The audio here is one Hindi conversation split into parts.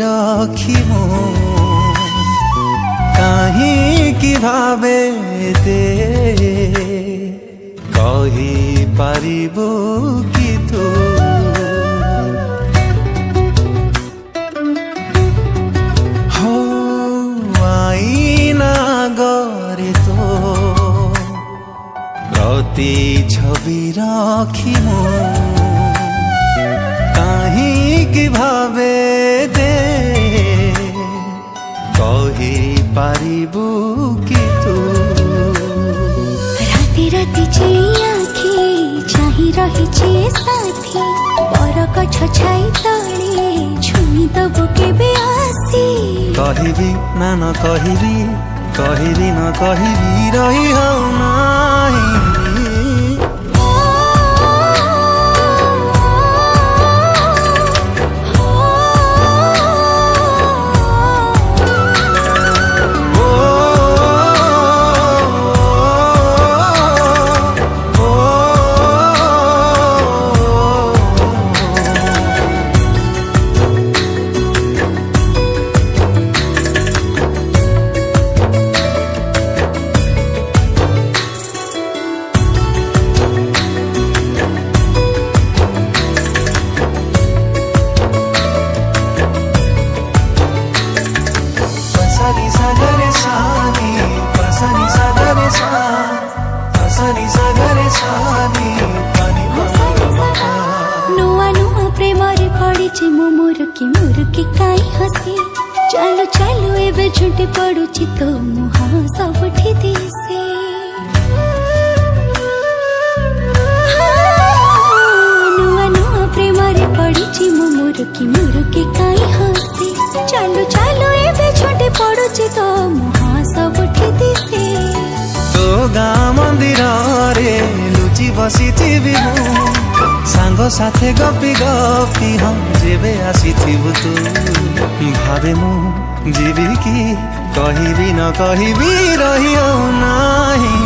रखिमु काहींकि भावे दे कही पारिबु कि तू हो आईना गरे तो प्रति छवि रखिमु काहींकि भावे दे कही पारिबु कि तू राति राति जे आखि चाहि रहिछे साथी बरक छछाई तळे छुई दबो केबे आसी कहिबी ना न कहिबी कहिबी न कहिबी रही हौ नाही मुरुकी काई हसी चालू चालू एबे झुंटी पड़ुची तो मुहा सबठी दिसे नुआ नुआ प्रेम रे पड़िची मुरुकी काई हसी चालू चालू एबे झुंटी पड़ुची तो मुहा सबठी दिसे तो गाँ मंदिर रे लुचि बसिथि सांग साथे गपी गपी हम जेबे आसीथिबु तू भावे मु जीवी की कहिबी न कहिबी रहियो नाही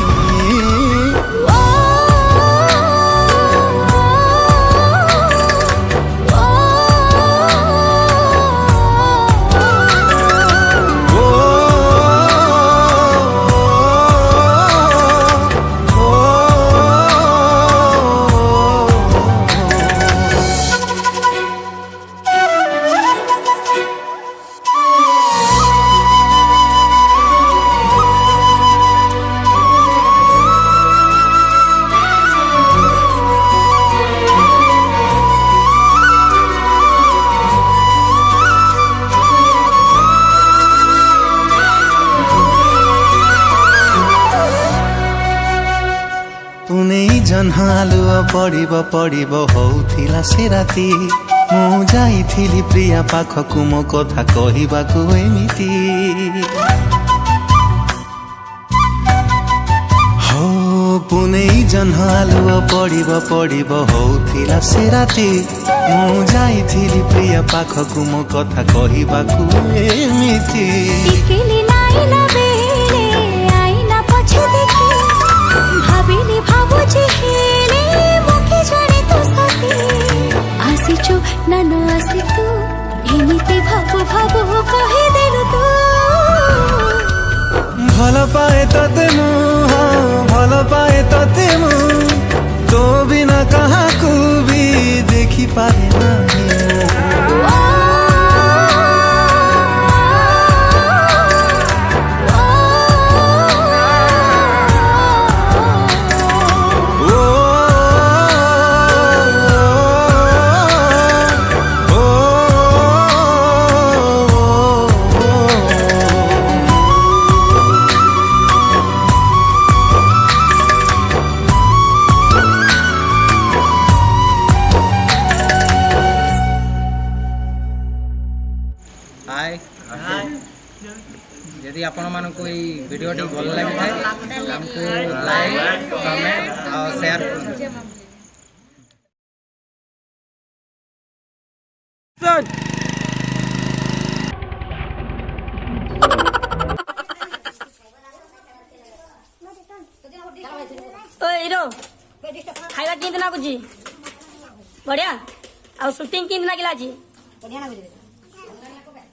जन्हालु पड़िब पड़िब होउथिला से राती मु जाइथिली प्रिया पाखकु मो कथा कहिबाकु एमिति हो पुनै जन्हालु पड़िब पड़िब होउथिला से राती मु जाइथिली प्रिया पाखकु मो कथा कहिबाकु एमिति टिकिली नाइला बेले आईना पछे देखि भाबिली भाबुची हेले मुखे जाने तो सती आसीचु ना न आसी तू एमिति भाबु भाबु कहि देलु तू भल पाए तते मु भल पाए तते मु तो बिना काहाकू भी देखि पारे नाही यदि आपण मानक वीडियो भल लगी था हमको लाइक कमेंट और शेयर खाଇବା କେମିତି ଲାଗୁଛି ବଢିଆ ଆଉ ସୁଟିଂ କେମିତି ଲାଗିଲା ଆଜି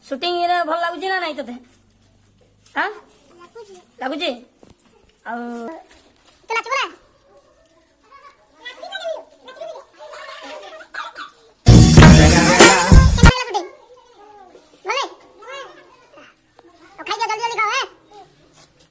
सुटिंग रे भल लागुची ना नहीं तोते हाँ लागुची आ